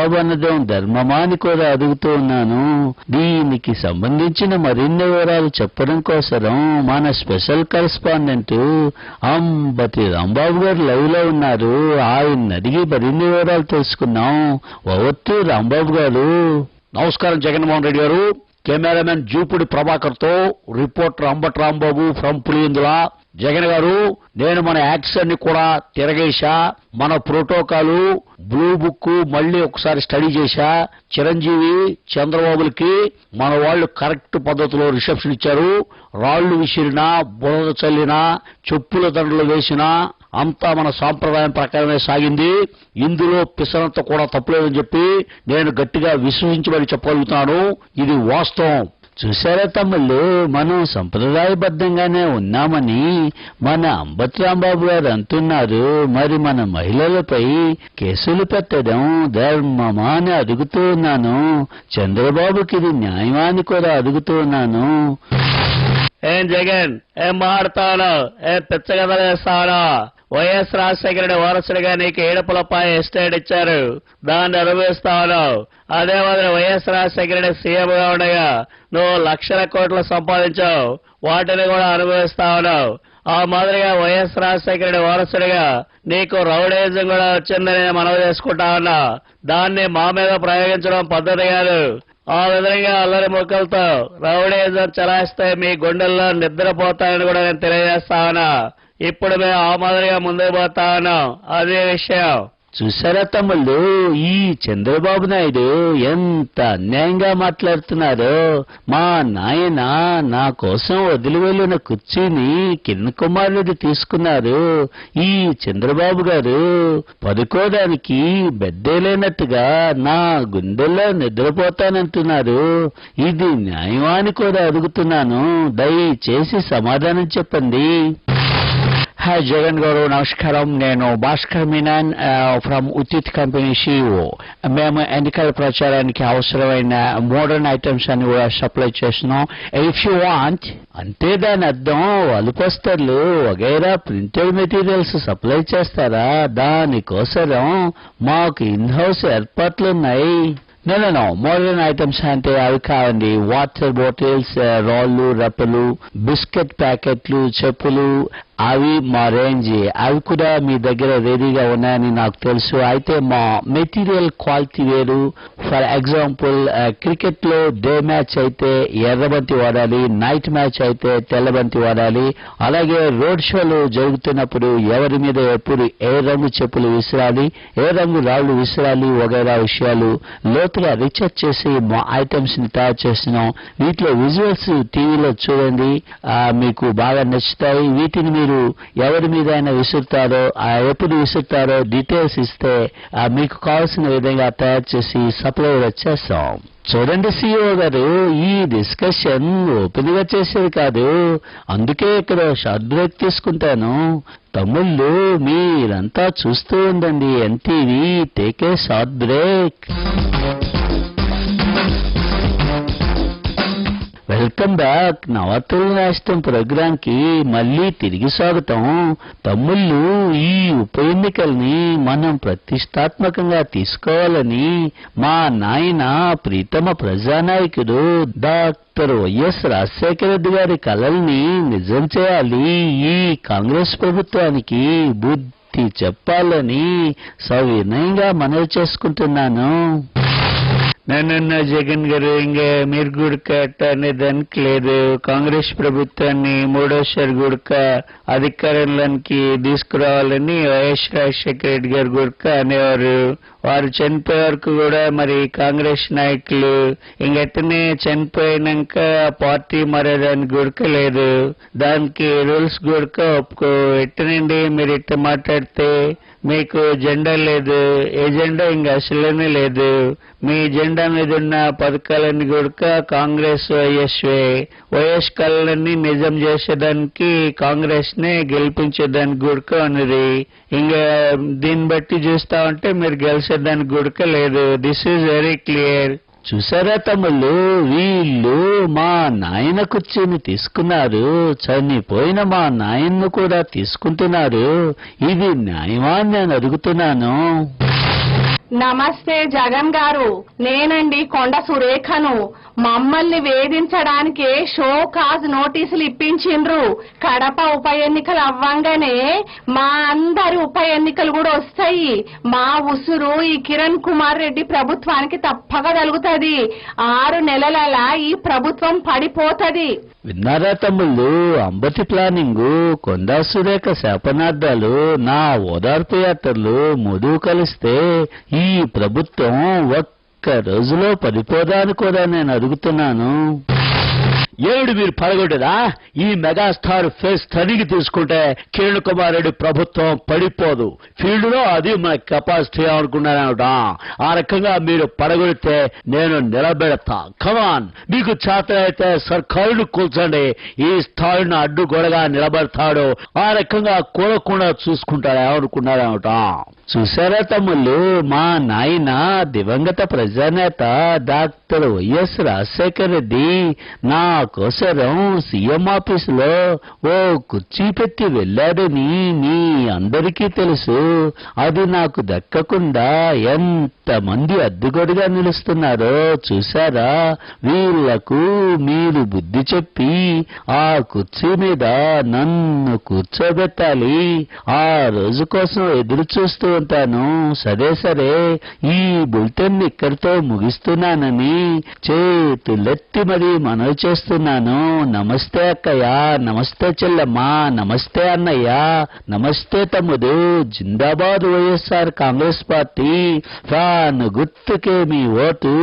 చంద్రబాబు అన్నదేం ధర్మమా అని కూడా అడుగుతూ ఉన్నాను. దీనికి సంబంధించిన మరిన్ని వివరాలు చెప్పడం కోసం మన స్పెషల్ కరెస్పాండెంట్ అంబటి రాంబాబు గారు లైవ్ లో ఉన్నారు. ఆయన అడిగి మరిన్ని వివరాలు తెలుసుకున్నాం. ఓవత్తు రాంబాబు గారు. నమస్కారం జగన్మోహన్ రెడ్డి గారు. కెమెరామెన్ జూపుడి ప్రభాకర్ తో రిపోర్టర్ అంబటి రాంబాబు ఫ్రమ్ పులివెందుల. జగన్ గారు, నేను మన యాక్షన్ ని కూడా తిరగేశా. మన ప్రోటోకాలు బ్లూ బుక్ మళ్ళీ ఒకసారి స్టడీ చేశా. చిరంజీవి చంద్రబాబులకి మన వాళ్ళు కరెక్ట్ పద్ధతిలో రిసెప్షన్ ఇచ్చారు. రాళ్లు విసిరినా, బురద చల్లినా, చెప్పుల దండలు వేసినా అంతా మన సాంప్రదాయం ప్రకారమే సాగింది. ఇందులో పిసరంత కూడా తప్పులేదని చెప్పి నేను గట్టిగా విశ్వసించమని చెప్పగలుగుతున్నాను. ఇది వాస్తవం. చూశారా తమ్ముళ్ళు, మనం సంప్రదాయబద్ధంగానే ఉన్నామని మన అంబటి రాంబాబు గారు అంటున్నారు. మరి మన మహిళలపై కేసులు పెట్టడం ధర్మమా అని అడుగుతూ ఉన్నాను. చంద్రబాబుకి ఇది న్యాయమా అని కూడా అడుగుతూ ఉన్నాను. ఏం జగన్, ఏం మాట్లాడతాను? ఏం పిచ్చగదలు వేస్తాను? వైఎస్ రాజశేఖర వారసుడిగా నీకు ఏడుపులపై ఎస్టేట్ ఇచ్చారు, దాన్ని అనుభవిస్తాను. అదే మాదిరి వైఎస్ రాజశేఖర సీఎంగా ఉండగా నువ్వు లక్షల కోట్లు సంపాదించావు, వాటిని కూడా అనుభవిస్తావు. ఆ మాదిరిగా వైఎస్ రాజశేఖర వారసుడిగా నీకు రౌడేజం కూడా వచ్చిందని మనవి చేసుకుంటా ఉన్నా. దాన్ని మా మీద ప్రయోగించడం పద్ధతి కాదు. ఆ విధంగా అల్లరి మొక్కలతో రౌడేజం చలాయిస్తే మీ గుండెల్లో నిద్రపోతాయని కూడా నేను తెలియజేస్తా ఉన్నా. ఇప్పుడు మేము ఆ మాదిరిగా ముందుకు పోతా ఉన్నాం. అదే విషయం. చూసారా తమ్ముళ్ళు, ఈ చంద్రబాబు నాయుడు ఎంత అన్యాయంగా మాట్లాడుతున్నారో. మా నాయన నా కోసం వదిలి వెళ్ళిన కుర్చీని కిరణ్ కుమార్ రెడ్డి తీసుకున్నారు. ఈ చంద్రబాబు గారు పడుకోవడానికి బెడ్డే లేనట్టుగా నా గుండెల్లో నిద్రపోతానంటున్నారు. ఇది న్యాయమా అని కూడా అడుగుతున్నాను. దయచేసి సమాధానం చెప్పండి. హాయ్ జగన్ గారు, నమస్కారం. నేను Bhaskar Menon from Uchit company CEO. మేము ఎన్నికల ప్రచారానికి అవసరమైన మోడర్న్ ఐటమ్స్ అని కూడా సప్లై చేస్తున్నాం. If you want. అంటే దాని అర్థం వలుపొస్తర్లు వగైరా ప్రింటెడ్ మెటీరియల్స్ సప్లై చేస్తారా? దానికోసం మాకు ఇన్ హౌస్ ఏర్పాట్లున్నాయి. నో మోడర్న్ ఐటమ్స్ అంటే అవి కావండి. వాటర్ బాటిల్స్, రాళ్ళు, రప్పలు, బిస్కెట్ ప్యాకెట్లు, చెప్పులు, అవి మా రేంజ్. అవి కూడా మీ దగ్గర రెడీగా ఉన్నాయని నాకు తెలుసు. అయితే మా మెటీరియల్ క్వాలిటీ వేరు. ఫర్ ఎగ్జాంపుల్, క్రికెట్ లో డే మ్యాచ్ అయితే ఎర్రబంతి వాడాలి, నైట్ మ్యాచ్ అయితే తెల్లబంతి వాడాలి. అలాగే రోడ్ షోలు జరుగుతున్నప్పుడు ఎవరి మీద ఎప్పుడు ఏ రంగు చెప్పులు విసిరాలి, ఏ రంగు రాళ్లు విసిరాలి వగైరా విషయాలు లోతుగా రీసెర్చ్ చేసి మా ఐటమ్స్ ని తయారు చేస్తున్నాం. వీటిలో విజువల్స్ టీవీలో చూడండి, మీకు బాగా నచ్చుతాయి. వీటిని మీరు ఎవరి మీద అయినా విసురుతారో, ఎప్పుడు విసురుతారో డీటెయిల్స్ ఇస్తే మీకు కావాల్సిన విధంగా తయారు చేసి సప్లై వచ్చేస్తాం. చూడండి CEO గారు, ఈ డిస్కషన్ ఓపెన్ గా చేసేది కాదు. అందుకే ఇక్కడ షార్ట్ బ్రేక్ తీసుకుంటాను. తమ్ముళ్ళు మీరంతా చూస్తూ ఉండండి NTV. Take a short break. Welcome back. నవతుల రాష్ట్రం ప్రోగ్రామ్ కి మళ్లీ తిరిగి స్వాగతం. తమ్ముళ్ళు, ఈ ఉప ఎన్నికల్ని మనం ప్రతిష్టాత్మకంగా తీసుకోవాలని మా నాయన ప్రీతమ ప్రజానాయకుడు డాక్టర్ వైఎస్ రాజశేఖర రెడ్డి గారి కలల్ని నిజం చేయాలి. ఈ కాంగ్రెస్ ప్రభుత్వానికి బుద్ధి చెప్పాలని సవినయంగా మనవి చేసుకుంటున్నాను. నన్ను జగన్ గారు, ఇంకా మీరు గుడక అనేదానికి లేదు. కాంగ్రెస్ ప్రభుత్వాన్ని మూడోసారి గుడక అధికారంలోకి తీసుకురావాలని వైఎస్ రాజశేఖర రెడ్డి గారు గుడక అనేవారు. వారు చనిపోయే వరకు కూడా మరి కాంగ్రెస్ నాయకులు ఇంకెట్టనే చనిపోయినాక పార్టీ మారేదానికి గుడక లేదు. దానికి రూల్స్ గుడక ఒప్పుకో. ఎట్టనండి మీరు ఇట్ట మాట్లాడితే? మీకు జెండా లేదు, ఎజెండా ఇంకా అసలేనే లేదు. మీ జెండా మీద ఉన్న పథకాలన్నీ కూడా కాంగ్రెస్ వైఎస్ కళలన్నీ నిజం చేసేదానికి కాంగ్రెస్ నే గెలిపించేదానికి గుడక ఉన్నది. ఇంకా దీన్ని బట్టి చూస్తా ఉంటే మీరు గెలిచేదానికి గుడక లేదు. This is very clear. చూసారా తమ్ముళ్ళు, వీళ్ళు మా నాయన కుర్చీని తీసుకున్నారు, చనిపోయిన మా నాయన్ను కూడా తీసుకుంటున్నారు. ఇది న్యాయమా అని నేను అడుగుతున్నాను. నమస్తే జగన్ గారు, నేనండి కొండ సురేఖను. మమ్మల్ని వేధించడానికే షో కాజ్ నోటీసులు ఇప్పించిండ్రు. కడప ఉప ఎన్నికలు అవ్వంగానే మా అందరి ఉప ఎన్నికలు కూడా వస్తాయి. మా ఉసురు ఈ కిరణ్ కుమార్ రెడ్డి ప్రభుత్వానికి తప్పక తగులుతుంది. 6 నెలలలా ఈ ప్రభుత్వం పడిపోతది. విన్నారా తమ్ముళ్ళు? అంబటి ప్లానింగు, కొండా సురేఖ శాపనార్థాలు, నా ఓదార్పు యాత్రలు మూడు కలిస్తే ఈ ప్రభుత్వం ఒక్క రోజులో పడిపోదా అని కూడా నేను అడుగుతున్నాను. ఏడు మీరు పడగొట్టదా? ఈ మెగాస్టార్ ఫేస్ తనిగి తీసుకుంటే కిరణ్ కుమార్ రెడ్డి ప్రభుత్వం పడిపోదు. ఫీల్డ్ లో అది మన కెపాసిటీ అనుకున్నారట. ఆ రకంగా మీరు పడగొడితే నేను నిలబెడతా. కమాన్, మీకు చేతనైతే సర్కారును కూల్చండి. ఈ స్థాయిని అడ్డుగోడగా నిలబడతాడు. ఆ రకంగా కూడకుండా చూసుకుంటాడు అనుకున్నారట. చూశారా తమ్ముళ్ళు? మా నాయన దివంగత ప్రజానేత డాక్టర్ వైఎస్ రాజశేఖర రెడ్డి నా కోసరం సీఎం ఆఫీసులో ఓ కుర్చీ పెట్టి వెళ్ళాడని మీ అందరికీ తెలుసు. అది నాకు దక్కకుండా ఎంతమంది అడ్డుగోడుగా నిలుస్తున్నారో చూశారా? వీళ్లకు మీరు బుద్ధి చెప్పి ఆ కుర్చీ మీద నన్ను కూర్చోబెట్టాలి. ఆ రోజు కోసం ఎదురు చూస్తూ ఉంటాను. సరే, ఈ బులెటిన్ ఇక్కడితో ముగిస్తున్నానని చేతులెత్తి మరీ మనవి చేస్తున్నాను. నమస్తే అక్కయ్య, నమస్తే చెల్లమ్మ, నమస్తే అన్నయ్య, నమస్తే తమ్ముడు. జిందాబాద్ వైఎస్ఆర్ కాంగ్రెస్ పార్టీ. ఫ్యాన్ గుర్తుకే మీ ఓటు.